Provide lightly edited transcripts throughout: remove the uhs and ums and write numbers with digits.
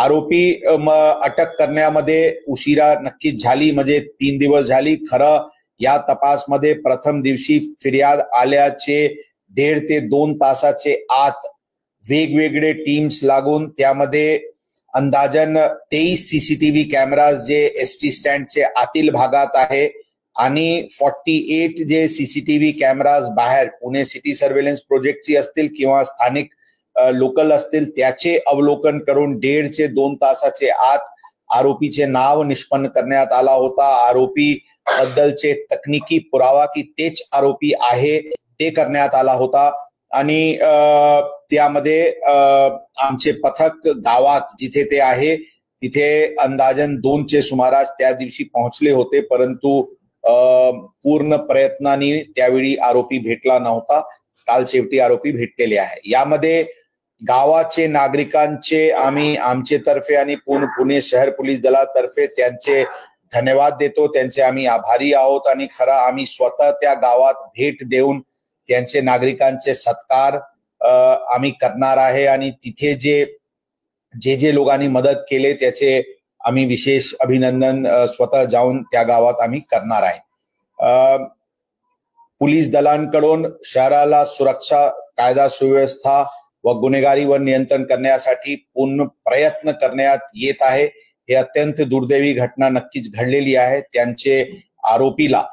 आरोपी अटक करण्यामध्ये उशिरा नक्कीच झाली, म्हणजे 3 दिवस झाली. खरं या तपासमध्ये प्रथम दिवशी फिर्याद आल्याचे 1.5 ते 2 तासाचे आत वेगवेगळे टीम्स लागून त्यामध्ये अंदाजन 23 सीसीटीव्ही कॅमेराज जे एसटी स्टँडचे आतील भागात आहे आणि 48 जे सीसीटीव्ही कॅमेराज बाहेर पुणे सिटी सर्व्हेलन्स प्रोजेक्टची असतील किंवा स्थानिक लोकल असतील त्याचे अवलोकन करून 1.5 ते 2 तासाचे आत आरोपीचे नाव निष्पन्न करण्यात आला होता. आरोपी बद्दलचे तकनिकी पुरावा की तेच आरोपी आहे ते करण्यात आला होता आणि त्यामध्ये आमचे पथक गावात जिथे ते आहे तिथे अंदाजन 2चे सुमारास त्या दिवशी पोहोचले होते, परंतु पूर्ण प्रयत्नांनी त्यावेळी आरोपी भेटला नव्हता. काल शेवटी आरोपी भेटलेले आहे. यामध्ये गावाचे नागरिकांचे आम्ही आमचे तर्फे आणि पुणे शहर पोलीस दलातर्फे त्यांचे धन्यवाद देतो. त्यांचे आम्ही आभारी आहोत आणि खरं आम्ही स्वतः त्या गावात भेट देऊन त्यांचे नागरिकांचे सत्कार आम्ही करणार आहे आणि तिथे जे लोकांनी मदत केले त्याचे आम्ही विशेष अभिनंदन स्वतः जाऊन त्या गावात आम्ही करणार आहे. पोलीस दलांकडून शहराला सुरक्षा, कायदा सुव्यवस्था व गुन्हेगारीवर नियंत्रण करण्यासाठी पूर्ण प्रयत्न करण्यात येत आहे. हे अत्यंत दुर्दैवी घटना नक्कीच घडलेली आहे. त्यांचे आरोपीला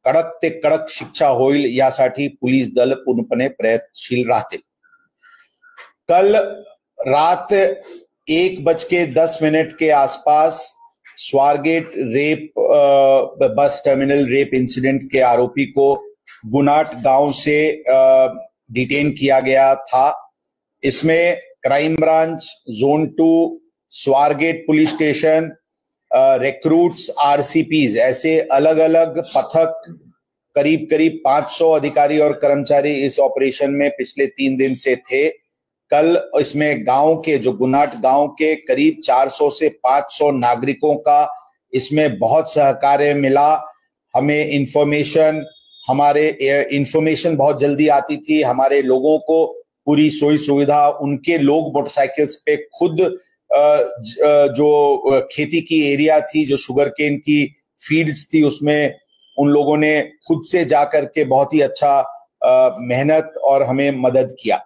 कडक ते कडक शिक्षा होईल यासाठी पोलीस दल पूर्णपणे प्रयत्नशील राहतील. कल रात 1:10 के आसपास Swargate rape bus terminal rape incident के आरोपी को गुनाट गांव से डिटेन किया गया था. इसमें crime branch, zone 2, Swargate police station, recruits, RCPs ऐसे अलग अलग पथक करीब 500 अधिकारी और कर्मचारी इस ऑपरेशन में पिछले 3 दिन से थे. कल इसमें गांव के जो गुनाट गांव के करीब 400 से 500 नागरिकों का इसमें बहुत सहकार्य मिला. हमें इंफॉर्मेशन बहुत जल्दी आती थी. हमारे लोगों को पूरी सुविधा, उनके लोग मोटरसाइकिल्स पे खुद जो खेती की एरिया थी, जो शुगर केन की फील्ड्स थी, उसमें उन लोगों ने खुद से जाकर के बहुत ही अच्छा मेहनत और हमें मदद किया.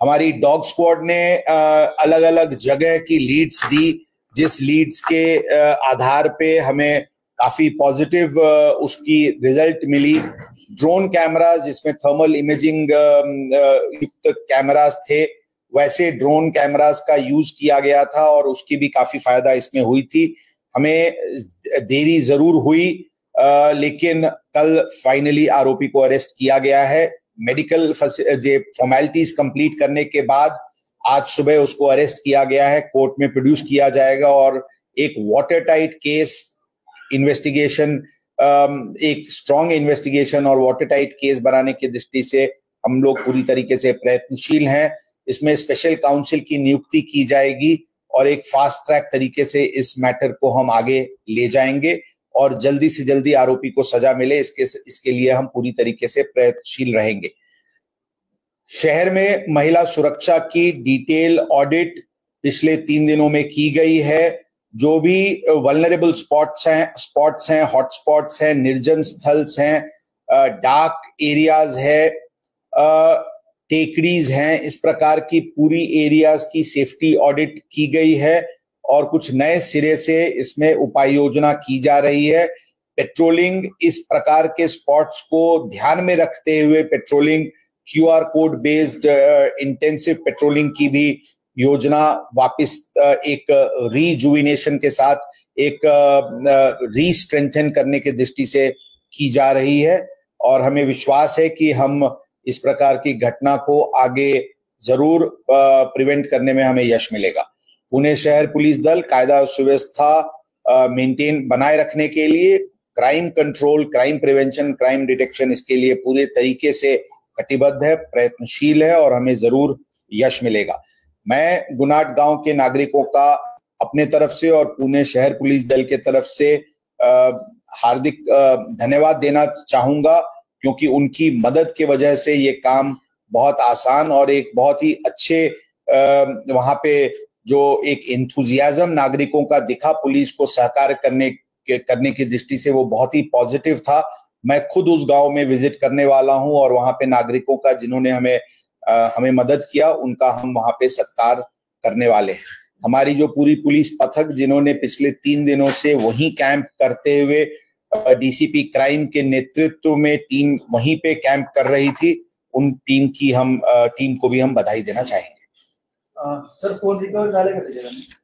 हमारी डॉग स्क्वाड ने अलग अलग जगह की लीड्स दी, जिस लीड्स के आधार पे हमें काफी पॉजिटिव उसकी रिजल्ट मिली. ड्रोन कैमराज जिसमें थर्मल इमेजिंग युक्त कैमराज थे, वैसे ड्रोन कैमराज का यूज किया गया था और उसकी भी काफी फायदा इसमें हुई थी. हमें देरी जरूर हुई लेकिन कल फाइनली आरोपी को अरेस्ट किया गया है. मेडिकल फॉर्मेलिटीज कंप्लीट करने के बाद आज सुबह उसको अरेस्ट किया गया है, कोर्ट में प्रोड्यूस किया जाएगा और एक वाटर टाइट केस इन्वेस्टिगेशन, एक स्ट्रॉन्ग इन्वेस्टिगेशन और वाटर टाइट केस बनाने की दृष्टि से हम लोग पूरी तरीके से प्रयत्नशील हैं. इसमें स्पेशल काउंसिल की नियुक्ति की जाएगी और एक फास्ट ट्रैक तरीके से इस मैटर को हम आगे ले जाएंगे और जल्दी से जल्दी आरोपी को सजा मिले इसके लिए हम पूरी तरीके से प्रयत्नशील रहेंगे. शहर में महिला सुरक्षा की डिटेल ऑडिट पिछले 3 दिनों में की गई है. जो भी वल्नरेबल स्पॉट्स हैं, हॉटस्पॉट्स हैं, निर्जन स्थल्स हैं, डार्क एरियाज है, टेकड़ीज हैं, इस प्रकार की पूरी एरियाज की सेफ्टी ऑडिट की गई है और कुछ नए सिरे से इसमें उपाय योजना की जा रही है. पेट्रोलिंग, इस प्रकार के स्पॉट्स को ध्यान में रखते हुए patrolling, QR code based intensive patrolling की भी योजना वापस एक रीजुविनेशन के साथ एक रीस्ट्रेंथन करने की दृष्टि से की जा रही है और हमें विश्वास है कि हम इस प्रकार की घटना को आगे जरूर प्रिवेंट करने में हमें यश मिलेगा. पुणे शहर पुलिस दल कायदा सुव्यवस्था मेंटेन बनाए रखने के लिए crime control, crime prevention, crime detection, इसके लिए पूरे तरीके से कटिबद्ध है, प्रयत्नशील है और हमें जरूर यश मिलेगा. मैं गुनाट गांव के नागरिकों का अपने तरफ से और पुणे शहर पुलिस दल के तरफ से हार्दिक धन्यवाद देना चाहूंगा क्योंकि उनकी मदद की वजह से ये काम बहुत आसान और एक बहुत ही अच्छे वहां पे जो एक एंथुजियाज्म नागरिकों का दिखा पुलिस को सहकार करने की दृष्टि से, वो बहुत ही पॉजिटिव था। मैं खुद उस गांव में विजिट करने वाला हूं और वहां पे नागरिकों का जिन्होंने हमें मदद किया उनका हम वहां पे सत्कार करने वाले हैं। हमारी जो पूरी पुलिस पथक जिन्होंने पिछले 3 दिनों से वहीं कैंप करते हुए डीसीपी क्राइम के नेतृत्व में टीम वहीं पे कैंप कर रही थी, उन टीम को भी हम बधाई देना चाहेंगे। सर फोन रिकवर झाले का त्याच्यामध्ये?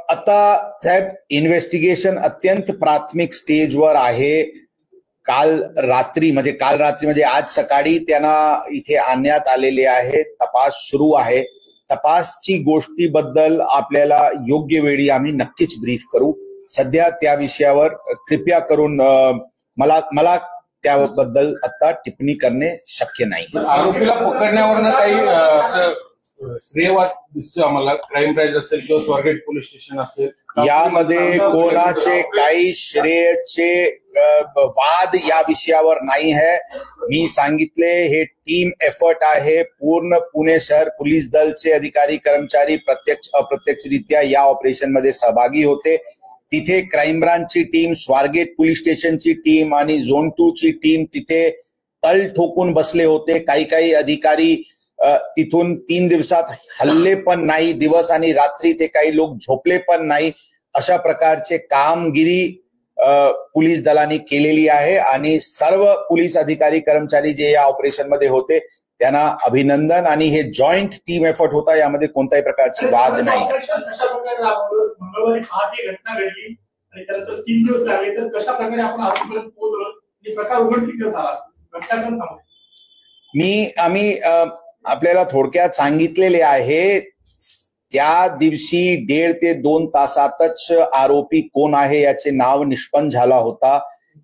आता साहेब इन्व्हेस्टिगेशन अत्यंत प्राथमिक स्टेजवर आहे। काल रात्री म्हणजे आज सकाळी त्यांना इथे आणण्यात आलेले आहे। तपास सुरू आहे। तपासची गोष्टीबद्दल आपल्याला योग्य वेळी आम्ही नक्कीच ब्रीफ करू। सध्या त्या विषयावर कृपया करून मला त्याबद्दल आता टिप्पणी करणे शक्य नाही। आरोपीला पकडण्यावरनं काही श्रेयवाद दिसतोय आम्हाला, क्राईम ब्रांच असेल किंवा स्वारगेट पोलीस स्टेशन असेल, यामध्ये कोणाचे काही श्रेयचे वाद या विषयावर नाही है। मी सांगितले हे टीम एफर्ट आहे। पूर्ण पुणे शहर पोलीस दलचे अधिकारी कर्मचारी प्रत्यक्ष अप्रत्यक्षरित्या या ऑपरेशन मध्ये सहभागी होते। तिथे crime ब्रांचची team, Swargate police स्टेशनची team आणि झोन 2 ची टीम तिथे तल ठोकून बसले होते। काही अधिकारी तिथून 3 दिवसात हल्ले पण नाही, दिवस आणि रात्री ते काही लोक झोपले पण नाही। अशा प्रकारचे कामगिरी पोलीस दलाने केलेली आहे आणि सर्व पोलीस अधिकारी कर्मचारी जे या ऑपरेशन मध्ये होते त्यांना अभिनंदन। आणि हे जॉईंट टीम एफर्ट होता, यामध्ये कोणत्याही प्रकारची वाद नाही। मंगळवारी पहाटे घटना घडली आणि त्यानंतर 3 दिवस लागले, तर कशा प्रकारे आपण आजपर्यंत पोहोचलो, हे प्रकार उघडकीस झाला, घटना पण सांगू। आम्ही आपल्याला थोडक्यात सांगितलेले आहे। त्या दिवशी 1.5 ते 2 तासातच आरोपी कोण आहे याचे नाव निष्पन्न झाला होता।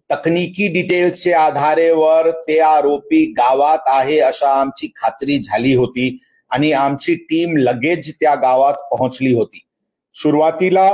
तकनीकी डिटेल्सच्या आधारेवर ते आरोपी गावात आहे अशा आमची खात्री झाली होती आणि आमची टीम लगेच त्या गावात पोहोचली होती। सुरुवातीला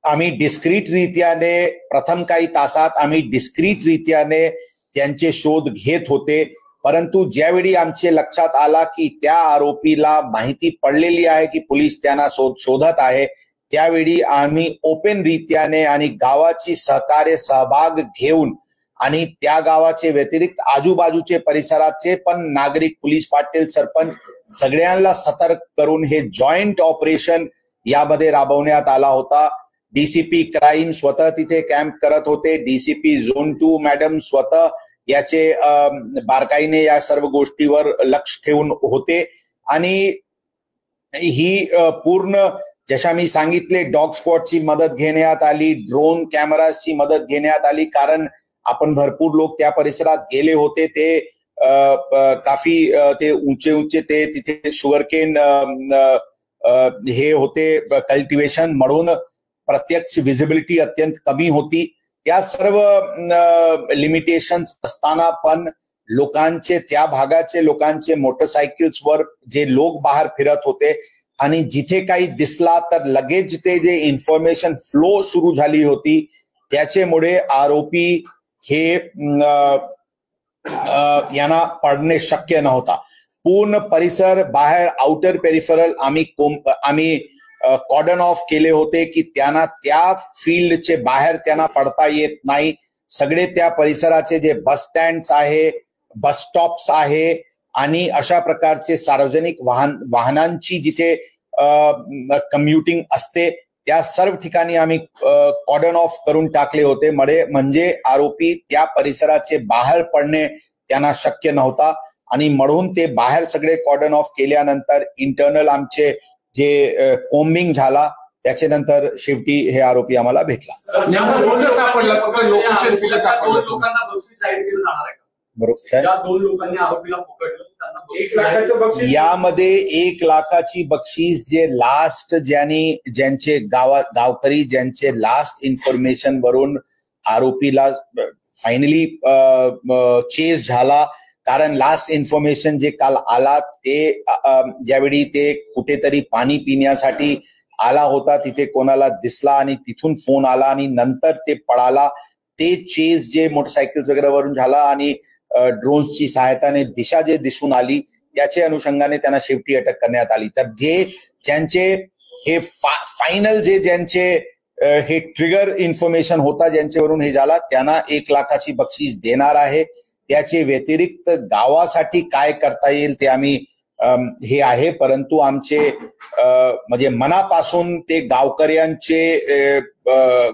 आम्ही डिस्क्रीट रीत्याने प्रथम काही तासात आम्ही डिस्क्रीट रीत्याने त्यांचे शोध घेत होते, परंतु ज्यावेळी आमच्या लक्षात आला की त्या आरोपीला माहिती पडलेली आहे की पोलीस त्यांना शोधत आहे, त्यावेळी आम्ही ओपन रीत्याने आणि गावाची सहभाग घेऊन आणि त्या गावाचे व्यतिरिक्त आजूबाजूचे परिसराचे पण नागरिक, पोलीस पाटील, सरपंच सगळ्यांना सतर्क करून हे जॉईंट ऑपरेशन यामध्ये राबवण्यात आला होता। डीसीपी क्राइम स्वतः तिथे कॅम्प करत होते। डीसीपी झोन 2 मॅडम स्वतः याचे बारकाईने या सर्व गोष्टीवर लक्ष ठेवून होते आणि ही पूर्ण जशा मी सांगितले डॉग स्क्वॉडची मदत घेण्यात आली, ड्रोन कॅमेराची मदत घेण्यात आली, कारण आपण भरपूर लोक त्या परिसरात गेले होते। ते काफी ते उंचे ते तिथे शुगरकेन हे होते कल्टिवेशन, म्हणून प्रत्यक्ष विजिबिलिटी अत्यंत कमी होती। त्या सर्व लिमिटेशन्स असताना पण लोकांचे, त्या भागाचे लोकांचे मोटरसायकल्सवर जे लोक बाहेर फिरत होते आणि जिथे काही दिसला तर लगेच ते जे इन्फॉर्मेशन फ्लो सुरू झाली होती, त्याच्यामुळे आरोपी हे यांना पडणे शक्य नव्हता। पूर्ण परिसर बाहेर आउटर पेरिफरल आम्ही कॉर्डन ऑफ केले होते की त्यांना त्या फील्डचे बाहेर त्यांना पडता येत नाही। सगळे त्या परिसराचे जे बस स्टँड्स आहे, बस स्टॉप्स आहे आणि अशा प्रकारचे सार्वजनिक वाहनांची जिथे कम्युटिंग असते त्या सर्व ठिकाणी आम्ही कॉर्डन ऑफ करून टाकले होते, म्हणजे आरोपी त्या परिसराचे बाहेर पडणे त्यांना शक्य नव्हता। आणि म्हणून ते बाहेर सगळे कॉर्डन ऑफ केल्यानंतर इंटरनल आमचे जे कोम्बिंग झाला, त्याच्यानंतर शेवटी हे आरोपी आम्हाला भेटला। यामध्ये 1 लाखाची बक्षीस जे लास्ट ज्यांचे गावकरी ज्यांचे लास्ट इन्फॉर्मेशन वरून आरोपीला फायनली चेस झाला, कारण लास्ट इन्फॉर्मेशन जे काल आला ते ज्यावेळी ते कुठेतरी पाणी पिण्यासाठी आला होता, तिथे कोणाला दिसला आणि तिथून फोन आला आणि नंतर ते पळाला। ते चेस जे मोटरसायकल वगैरे वरून झाला आणि ड्रोन्सची सहायताने दिशा जे दिसून आली त्याच्या अनुषंगाने त्यांना शेवटी अटक करण्यात आली. तर ज्यांचे हे फायनल ज्यांचे हे ट्रिगर इन्फॉर्मेशन होता ज्यांच्यावरून हे झाला त्यांना 1 लाखाची बक्षीस देणार आहे. त्याचे व्यतिरिक्त गावासाठी काय करता येईल ते आम्ही हे आहे, परंतु आमचे म्हणजे मनापासून ते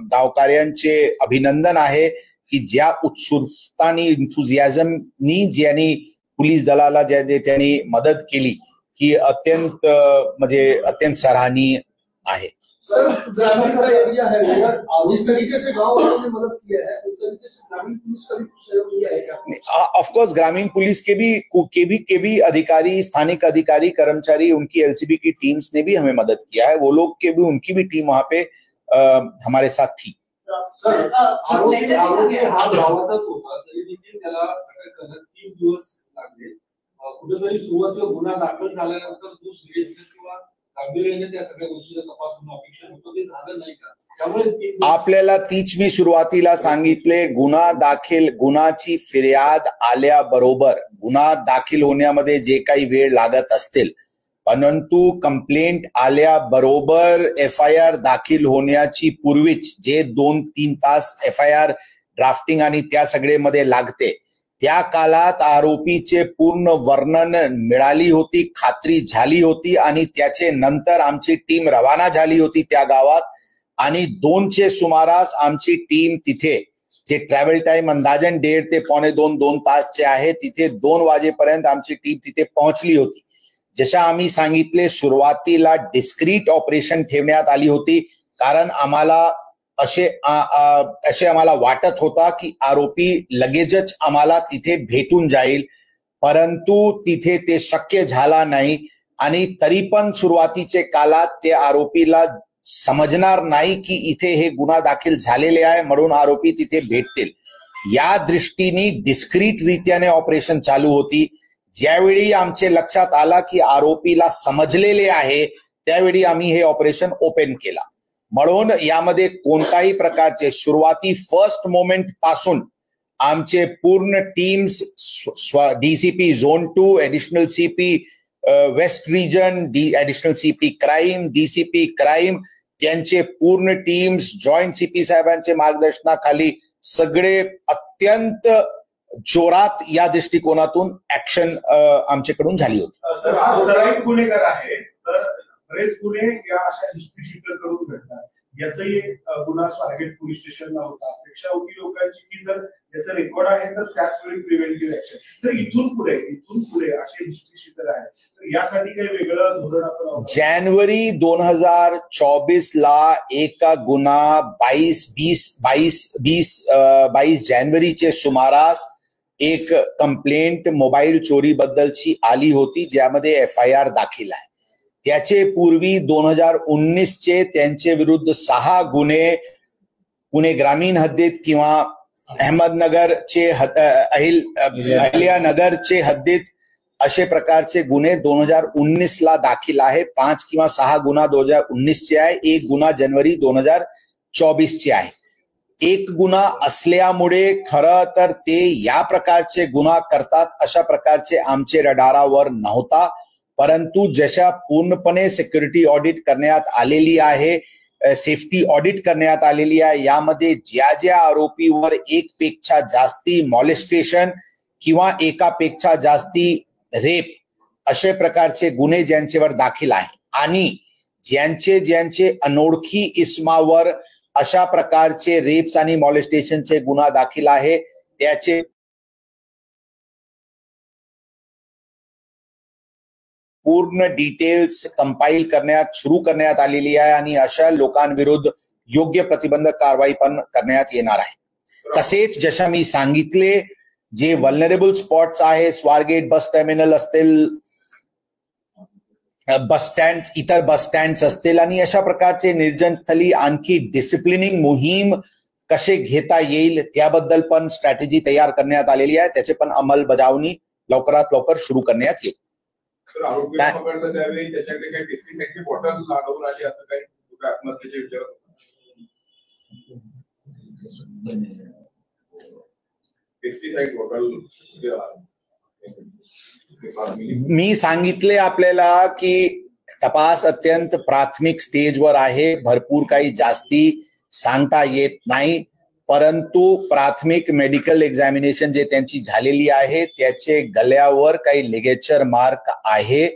गावकऱ्यांचे अभिनंदन आहे की ज्या उत्सुकतानी इंथुझियाझमनी ज्यांनी पोलीस दलाला त्यांनी मदत केली ही अत्यंत सराहनीय है। सर, ग्रामीण का एरिया है, जिस तरीके से गांव वालों ने मदद किया है उस तरीके से ग्रामीण पुलिस का भी सहयोग दिया है क्या? ऑफ कोर्स ग्रामीण पुलिस के भी अधिकारी, स्थानिक अधिकारी, कर्मचारी, उनकी एलसीबी की टीम्स ने भी हमें मदद किया है। वो लोग उनकी भी टीम वहां पे हमारे साथ थी। सर, आरोपी हा गावातच होता तरी देखील त्याला अटक करण्यात 3 दिवस लागले। कुठेतरी सुरुवातीला गुन्हा दाखल झाल्यानंतर तो सिरियसनेस किंवा गांभीर्याने त्या सगळ्या गोष्टीचा तपास होणं अपेक्षित होतं, ते झालं नाही का? त्यामुळे आपल्याला तीच मी सुरुवातीला सांगितले, गुन्हाची फिर्याद आल्याबरोबर गुन्हा दाखल होण्यामध्ये जे काही वेळ लागत असतील, परंतु कंप्लेंट आल्याबरोबर FIR दाखल होण्याची पूर्वीच जे 2-3 तास FIR ड्राफ्टिंग आणि त्या सगळेमध्ये लागते, त्या काळात आरोपीचे पूर्ण वर्णन मिळाली होती, खात्री झाली होती आणि त्याचे नंतर आमची टीम रवाना झाली होती त्या गावात आणि 2चे सुमारास आमची टीम तिथे, जे ट्रॅव्हल टाइम अंदाजन 1.5 ते 2.25 तासचे आहे, तिथे 2 वाजेपर्यंत आमची टीम तिथे पोहोचली होती। जशा आम्ही सांगितले सुरुवातीला डिस्क्रीट ऑपरेशन ठेवण्यात आली होती, कारण आम्हाला आम्हाला वाटत होता की आरोपी लगेचच आम्हाला तिथे भेटून जाईल, परंतु तिथे ते शक्य झाला नाही आणि तरी पण सुरुवातीचे काळात ते आरोपीला समजणार नाही की इथे हे गुन्हा दाखल झालेले आहे म्हणून आरोपी तिथे भेटतील। या दृष्टीने डिस्क्रीट रीत्याने ऑपरेशन चालू होती। ज्यावेळी आमचे लक्षात आला की आरोपीला समजलेले आहे त्यावेळी आम्ही हे ऑपरेशन ओपन केला। म्हणून यामध्ये कोणताही प्रकारचे सुरुवाती फर्स्ट मोमेंट पासून आमचे पूर्ण teams, DCP zone 2, additional CP west region, additional CP crime, DCP crime, त्यांचे पूर्ण टीम्स जॉईंट CP साहेबांचे मार्गदर्शनाखाली सगळे अत्यंत जोरात या दृष्टिकोनातून ऍक्शन आमच्याकडून झाली होती। सर, हा सराईत गुन्हेगार आहे, तर बरेच गुन्हे या अशा हिस्ट्री शीटर करून घडतात। याचाही एक गुन्हा स्वारगेट पोलीस स्टेशनला होता। अपेक्षा होती लोकांची की जर याचा रेकॉर्ड आहे तर त्याच वेळी प्रिव्हेंटिव्ह ऍक्शन, तर इथून पुढे असे हिस्ट्री शीटर आहेत, तर यासाठी काही वेगळं धोरण आपण जानेवारी 2024 ला एक गुन्हा 22 जानेवारीचे सुमारास एक कंप्लेंट मोबाईल चोरी बद्दलची आली होती, ज्यामध्ये FIR दाखल आहे। त्याचे पूर्वी 2019चे त्यांचे विरुद्ध 6 गुन्हे पुणे ग्रामीण हद्दीत किंवा अहमदनगरचे अहिल्यानगरचे हद्दीत असे प्रकारचे गुन्हे 2019 ला दाखल आहे। 5 किंवा 6 गुन्हा 2019चे आहे, 1 गुन्हा जानेवारी 2024चे आहे। एक गुन्हा असल्यामुळे खरं तर ते या प्रकारचे गुन्हा करतात अशा प्रकारचे आमचे रडारावर नव्हता, परंतु जशा पूर्णपणे सिक्युरिटी ऑडिट करण्यात आलेली आहे, सेफ्टी ऑडिट करण्यात आलेली आहे, यामध्ये ज्या आरोपीवर 1 पेक्षा जास्ती मॉलेस्टेशन किंवा एकापेक्षा जास्ती रेप असे प्रकारचे गुन्हे ज्यांच्यावर दाखल आहे आणि ज्यांचे अनोळखी इस्मावर अशा प्रकारचे रेप्स आणि मॉलेस्टेशनचे गुन्हा दाखल आहे, त्याचे पूर्ण डिटेल्स कंपाइल सुरू करण्यात आलेली आहे आणि अशा लोकांविरुद्ध योग्य प्रतिबंधक कारवाई पण करण्यात येणार आहे। तसेच जशा मी सांगितले, जे वल्नरेबल स्पॉट्स आहे, स्वारगेट बस टर्मिनल असतील, बस स्टँड, इतर बस स्टँड असतील आणि अशा प्रकारचे निर्जन स्थळी आणखी डिसिप्लिनिंग मोहीम कसे घेता येईल त्याबद्दल पण स्ट्रॅटेजी तयार करण्यात आलेली आहे। त्याचे पण अंमलबजावणी लवकरात लवकर सुरू करण्यात येईल। त्यावेळी त्याच्याकडे काही पेस्टिसाइडची बॉटल आढळून आली असं काही आत्महत्येच्या विचारात पेस्टिसाइड बॉटल मी सांगितले आपल्याला की तपास अत्यंत प्राथमिक स्टेजवर आहे, भरपूर काही जास्ती सांगता येत नाही, परंतु प्राथमिक मेडिकल एक्झामिनेशन जे त्यांची झालेली आहे त्याचे गळ्यावर काही लिगेचर मार्क आहे,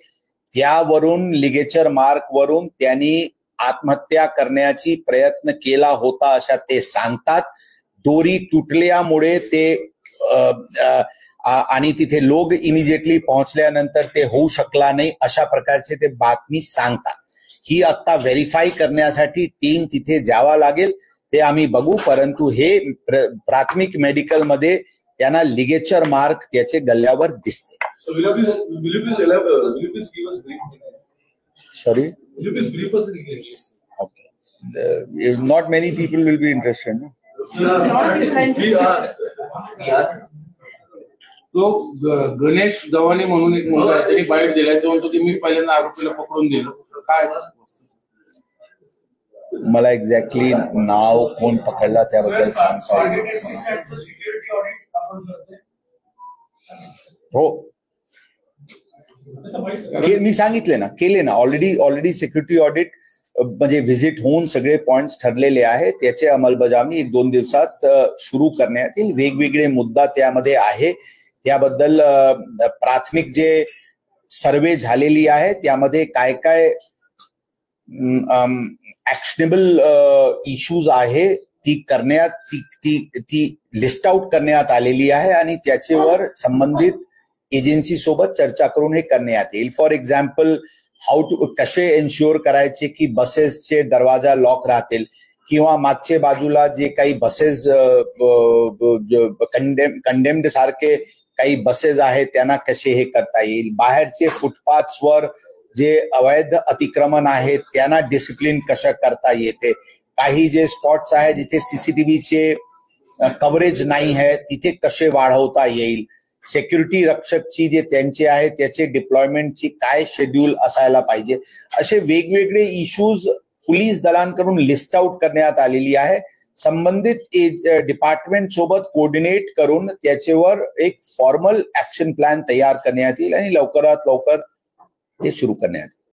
त्यावरून लिगेचर मार्क वरून त्यांनी आत्महत्या करण्याची प्रयत्न केला होता अशा ते सांगतात. दोरी तुटल्यामुळे ते आणि तिथे लोक इमिजिएटली पोहोचल्यानंतर ते होऊ शकला नाही अशा प्रकारचे ते बातमी सांगतात. ही आता व्हेरीफाय करण्यासाठी टीम तिथे जावा लागेल, ते आम्ही बघू, परंतु हे प्राथमिक मेडिकल मध्ये त्यांना लिगेचर मार्क त्याचे गळ्यावर दिसते. Sorry, not many people will be interested. तो गणेश गव्हाणे म्हणून एक मुलगा आहे, त्यांनी बाईट दिलाय, तो म्हणतो की मी पहिल्यांदा आरोपीला पकडून दिलं. काय मला एक्झॅक्टली नाव कोण पकडला त्याबद्दल सांगता हो, मी सांगितले ना, केले ना ऑलरेडी सिक्युरिटी ऑडिट म्हणजे व्हिजिट होऊन सगळे पॉइंट्स ठरलेले आहेत. त्याची अंमलबजावणी 1-2 दिवसात सुरू करण्यात येईल. वेगवेगळे मुद्दा त्यामध्ये आहे, त्याबद्दल प्राथमिक जे सर्वे झालेली आहे त्यामध्ये काय काय ऍक्शनेबल इश्यूज आहे ती करण्यात ती लिस्ट आउट करण्यात आलेली आहे आणि त्याच्यावर संबंधित एजन्सी सोबत चर्चा करून हे करण्यात येईल. फॉर एक्झाम्पल कसे एन्श्युअर करायचे की बसेसचे दरवाजा लॉक राहतील किंवा मागच्या बाजूला जे काही बसेस कंडेम्ड सारखे काही बसेस आहेत त्यांना कसे हे करता येईल. बाहेरचे फुटपाथ्सवर जे अवैध अतिक्रमण आहेत त्यांना डिसिप्लिन कसं करता येते. काही जे स्पॉट्स आहेत जिथे सीसीटीव्हीचे कव्हरेज नाही आहे तिथे कसे वाढवता येईल. सिक्युरिटी रक्षकची जे त्यांचे आहे त्याचे डिप्लॉयमेंटची काय शेड्यूल असायला पाहिजे. असे वेगवेगळे इश्यूज पोलीस दलांकडून लिस्ट आउट करण्यात आलेली आहे. संबंधित डिपार्टमेंट सोबत कोऑर्डिनेट करून त्याच्यावर एक फॉर्मल ऍक्शन प्लॅन तयार करण्यात येईल आणि लवकरात लवकर ते सुरू करण्यात येईल.